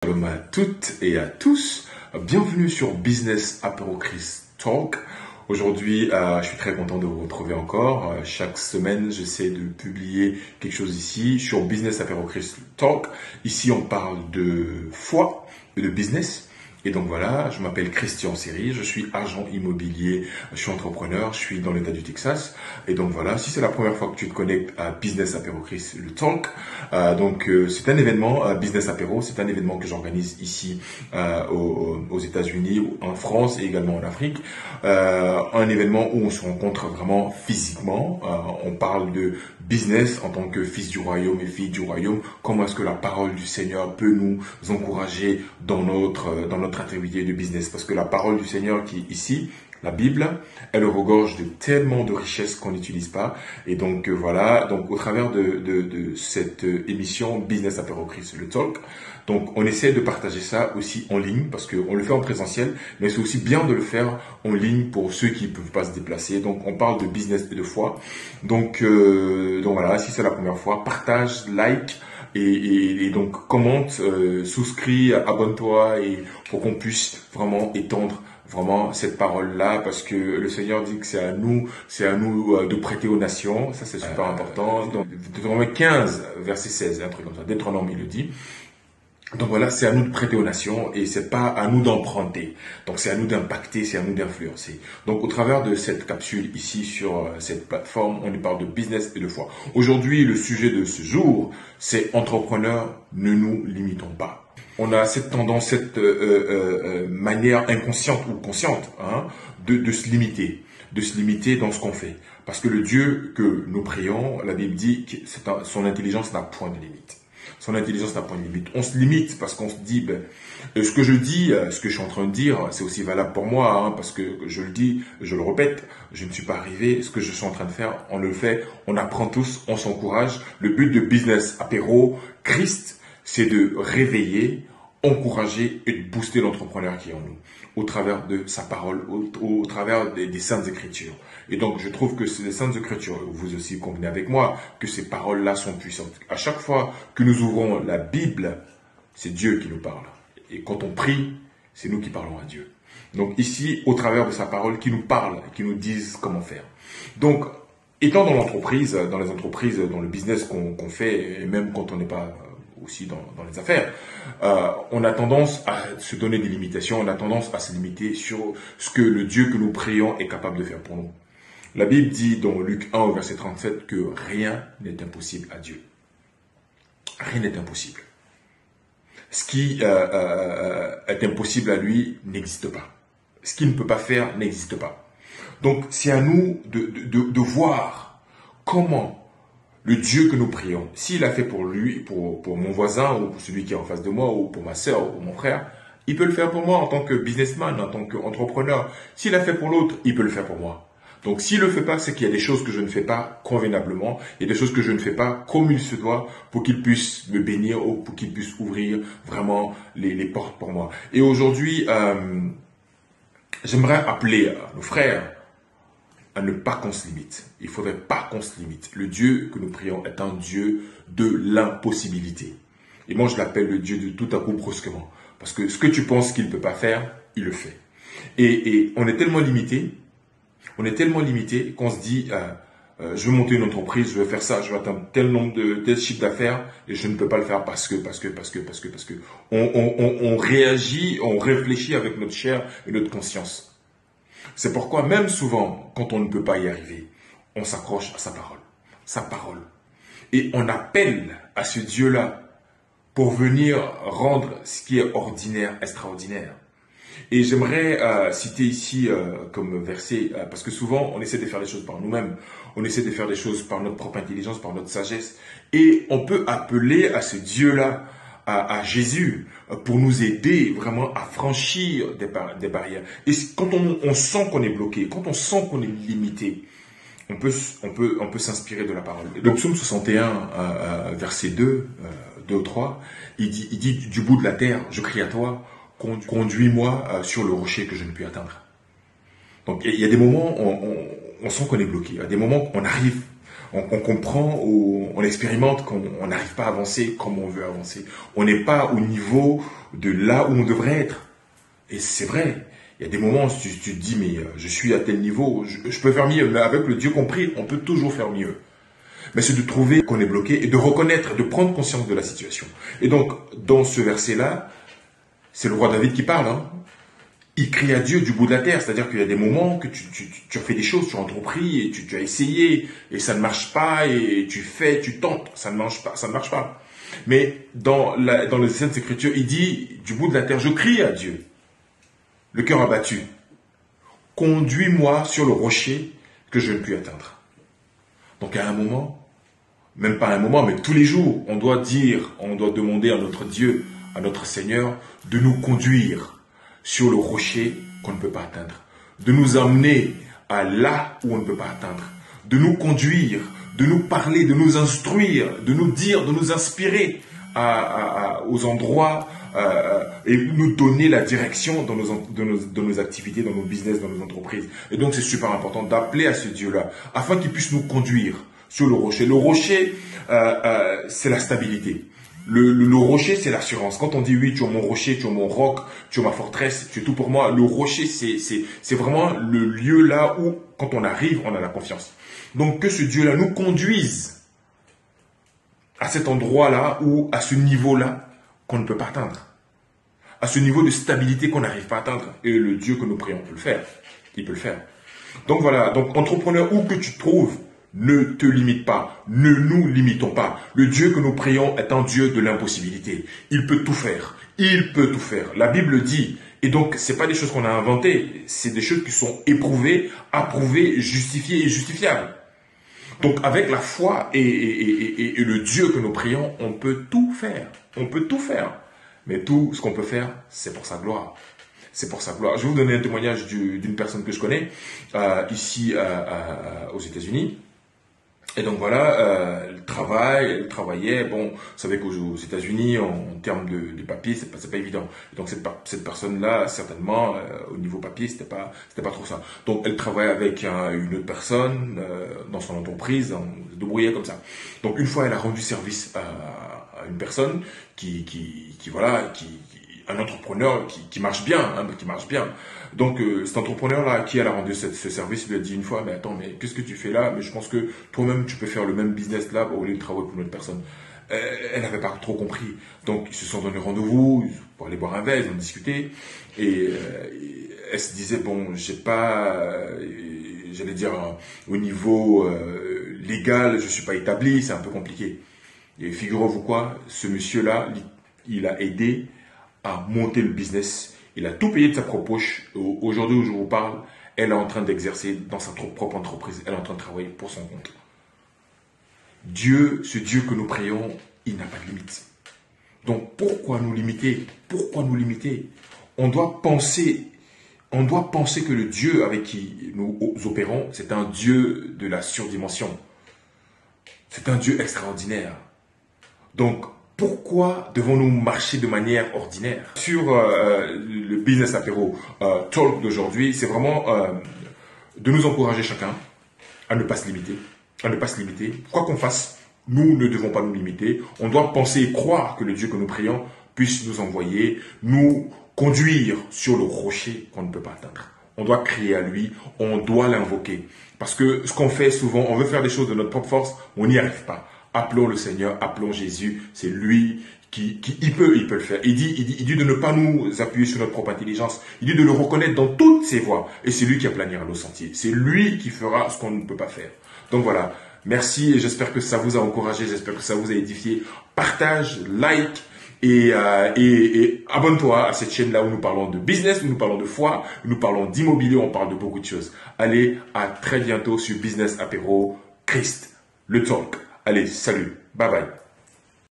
Shalom à toutes et à tous, bienvenue sur Business Apéro Chris Talk. Aujourd'hui, je suis très content de vous retrouver encore. Chaque semaine, j'essaie de publier quelque chose ici sur Business Apéro Chris Talk. Ici, on parle de foi et de business. Et donc voilà, je m'appelle Christian Seri, je suis agent immobilier, je suis entrepreneur, je suis dans l'état du Texas. Et donc voilà, si c'est la première fois que tu te connectes à Business Apéro Chris, le talk, c'est un événement, Business Apéro, c'est un événement que j'organise ici aux États-Unis, en France et également en Afrique. Un événement où on se rencontre vraiment physiquement, on parle de business en tant que fils du royaume et fille du royaume, comment est-ce que la parole du Seigneur peut nous encourager dans notre activité de business, parce que la parole du Seigneur qui est ici, la Bible, elle regorge de tellement de richesses qu'on n'utilise pas. Et donc voilà, donc au travers de cette émission Business Apéro Chris, le talk, donc on essaie de partager ça aussi en ligne, parce qu'on le fait en présentiel, mais c'est aussi bien de le faire en ligne pour ceux qui ne peuvent pas se déplacer. Donc on parle de business et de foi. Donc voilà, si c'est la première fois, partage, like, et donc commente, souscris, abonne-toi, et pour qu'on puisse vraiment étendre vraiment cette parole-là, parce que le Seigneur dit que c'est à nous de prêter aux nations. Ça, c'est super important. Donc, Deutéronome 15, verset 16, un truc comme ça. Deutéronome, il le dit. Donc voilà, c'est à nous de prêter aux nations et c'est pas à nous d'emprunter. Donc c'est à nous d'impacter, c'est à nous d'influencer. Donc au travers de cette capsule ici sur cette plateforme, on y parle de business et de foi. Aujourd'hui, le sujet de ce jour, c'est entrepreneurs, ne nous limitons pas. On a cette tendance, cette manière inconsciente ou consciente de se limiter dans ce qu'on fait. Parce que le Dieu que nous prions, la Bible dit que son intelligence n'a point de limite. Son intelligence n'a point de limite. On se limite parce qu'on se dit, ce que je dis, ce que je suis en train de dire, c'est aussi valable pour moi, parce que je le dis, je le répète, je ne suis pas arrivé, ce que je suis en train de faire, on le fait, on apprend tous, on s'encourage. Le but de Business Apéro Christ, c'est de réveiller, encourager et de booster l'entrepreneur qui est en nous, au travers de sa parole, au travers des Saintes Écritures. Et donc, je trouve que les Saintes Écritures, vous aussi convenez avec moi, que ces paroles-là sont puissantes. À chaque fois que nous ouvrons la Bible, c'est Dieu qui nous parle. Et quand on prie, c'est nous qui parlons à Dieu. Donc ici, au travers de sa parole, qui nous parle, qui nous dise comment faire. Donc, étant dans l'entreprise, dans les entreprises, dans le business qu'on fait, et même quand on n'est pas aussi dans les affaires, on a tendance à se donner des limitations, on a tendance à se limiter sur ce que le Dieu que nous prions est capable de faire pour nous. La Bible dit dans Luc 1 au verset 37 que rien n'est impossible à Dieu. Rien n'est impossible. Ce qui est impossible à lui n'existe pas. Ce qu'il ne peut pas faire n'existe pas. Donc c'est à nous de voir comment le Dieu que nous prions, s'il a fait pour lui, pour mon voisin, ou pour celui qui est en face de moi, ou pour ma sœur, ou mon frère, il peut le faire pour moi en tant que businessman, en tant qu'entrepreneur. S'il a fait pour l'autre, il peut le faire pour moi. Donc s'il ne le fait pas, c'est qu'il y a des choses que je ne fais pas convenablement, et des choses que je ne fais pas comme il se doit pour qu'il puisse me bénir ou pour qu'il puisse ouvrir vraiment les portes pour moi. Et aujourd'hui, j'aimerais appeler nos frères à ne pas qu'on se limite. Il ne faudrait pas qu'on se limite. Le Dieu que nous prions est un Dieu de l'impossibilité. Et moi, je l'appelle le Dieu de tout à coup brusquement. Parce que ce que tu penses qu'il ne peut pas faire, il le fait. Et on est tellement limité, qu'on se dit, je veux monter une entreprise, je veux faire ça, je veux atteindre tel nombre tel chiffre d'affaires, et je ne peux pas le faire parce que. On réagit, on réfléchit avec notre chair et notre conscience. C'est pourquoi même souvent, quand on ne peut pas y arriver, on s'accroche à sa parole. Et on appelle à ce Dieu-là pour venir rendre ce qui est ordinaire, extraordinaire. Et j'aimerais citer ici comme verset, parce que souvent on essaie de faire les choses par nous-mêmes, on essaie de faire des choses par notre propre intelligence, par notre sagesse, et on peut appeler à ce Dieu-là, à Jésus, pour nous aider vraiment à franchir des barrières. Et quand on sent qu'on est bloqué, quand on sent qu'on est limité, on peut s'inspirer de la parole. Le psaume 61, verset 2 ou 3, il dit du bout de la terre, je crie à toi, conduis-moi sur le rocher que je ne puis atteindre. Donc il y a des moments où on sent qu'on est bloqué, il y a des moments où on arrive On comprend, on expérimente qu'on n'arrive pas à avancer comme on veut avancer. On n'est pas au niveau de là où on devrait être. Et c'est vrai. Il y a des moments où tu te dis, mais je suis à tel niveau, je peux faire mieux. Mais avec le Dieu compris, on peut toujours faire mieux. Mais c'est de trouver qu'on est bloqué et de reconnaître, de prendre conscience de la situation. Et donc, dans ce verset-là, c'est le roi David qui parle. Hein. Il crie à Dieu du bout de la terre. C'est-à-dire qu'il y a des moments que tu as fait des choses, tu as entrepris et tu as essayé et ça ne marche pas et tu fais, tu tentes, ça ne marche pas. Mais dans les Saintes Écritures, il dit, du bout de la terre, je crie à Dieu, le cœur abattu. Conduis-moi sur le rocher que je ne puis atteindre. Donc à un moment, même pas un moment, mais tous les jours, on doit demander à notre Dieu, à notre Seigneur, de nous conduire sur le rocher qu'on ne peut pas atteindre, de nous emmener à là où on ne peut pas atteindre, de nous conduire, de nous parler, de nous instruire, de nous dire, de nous inspirer aux endroits et nous donner la direction dans nos activités, dans nos business, dans nos entreprises. Et donc c'est super important d'appeler à ce Dieu-là afin qu'il puisse nous conduire sur le rocher. Le rocher, c'est la stabilité. Le rocher, c'est l'assurance. Quand on dit oui, tu es mon rocher, tu es mon roc, tu es ma forteresse, tu es tout pour moi, le rocher, c'est vraiment le lieu là où, quand on arrive, on a la confiance. Donc que ce Dieu-là nous conduise à cet endroit-là ou à ce niveau-là qu'on ne peut pas atteindre. À ce niveau de stabilité qu'on n'arrive pas à atteindre. Et le Dieu que nous prions peut le faire. Il peut le faire. Donc voilà, donc entrepreneur, où que tu te trouves, ne te limite pas, ne nous limitons pas. Le Dieu que nous prions est un Dieu de l'impossibilité. Il peut tout faire. Il peut tout faire. La Bible dit, et donc c'est pas des choses qu'on a inventées, c'est des choses qui sont éprouvées, approuvées, justifiées et justifiables. Donc avec la foi et le Dieu que nous prions, on peut tout faire. On peut tout faire. Mais tout ce qu'on peut faire, c'est pour sa gloire. C'est pour sa gloire. Je vais vous donner un témoignage d'une personne que je connais ici aux États-Unis. Et donc voilà, elle travaillait. Bon, vous savez qu'aux États-Unis, en termes de papier, c'est pas évident. Et donc cette personne-là, certainement, au niveau papier, c'était pas trop ça. Donc elle travaillait avec une autre personne dans son entreprise, on se débrouillait comme ça. Donc une fois, elle a rendu service à une personne un entrepreneur qui marche bien, hein, qui marche bien. Donc cet entrepreneur-là à qui elle a rendu ce service lui a dit une fois, mais attends, mais qu'est-ce que tu fais là? Mais je pense que toi-même tu peux faire le même business là au lieu de travailler pour une autre personne. Elle n'avait pas trop compris. Donc ils se sont donné rendez-vous pour aller boire un verre, ils ont discuté et elle se disait bon, j'ai pas, j'allais dire au niveau légal, je suis pas établi, c'est un peu compliqué. Et figurez-vous quoi, ce monsieur-là, il a aidé à monter le business. Il a tout payé de sa propre poche. Aujourd'hui où je vous parle, elle est en train d'exercer dans sa propre entreprise. Elle est en train de travailler pour son compte. Dieu, ce Dieu que nous prions, il n'a pas de limite. Donc pourquoi nous limiter? Pourquoi nous limiter? On doit penser que le Dieu avec qui nous opérons, c'est un Dieu de la surdimension. C'est un Dieu extraordinaire. Donc, pourquoi devons-nous marcher de manière ordinaire? Sur le Business Apéro Talk d'aujourd'hui, c'est vraiment de nous encourager chacun à ne pas se limiter. Quoi qu'on fasse, nous ne devons pas nous limiter. On doit penser et croire que le Dieu que nous prions puisse nous envoyer, nous conduire sur le rocher qu'on ne peut pas atteindre. On doit crier à lui, on doit l'invoquer. Parce que ce qu'on fait souvent, on veut faire des choses de notre propre force, on n'y arrive pas. Appelons le Seigneur, appelons Jésus, c'est lui qui il peut le faire. Il dit de ne pas nous appuyer sur notre propre intelligence, il dit de le reconnaître dans toutes ses voies. Et c'est lui qui aplanira nos sentiers, c'est lui qui fera ce qu'on ne peut pas faire. Donc voilà, merci et j'espère que ça vous a encouragé, j'espère que ça vous a édifié. Partage, like et abonne-toi à cette chaîne-là où nous parlons de business, où nous parlons de foi, où nous parlons d'immobilier, on parle de beaucoup de choses. Allez, à très bientôt sur Business Apéro Christ, le talk. Allez, salut, bye bye.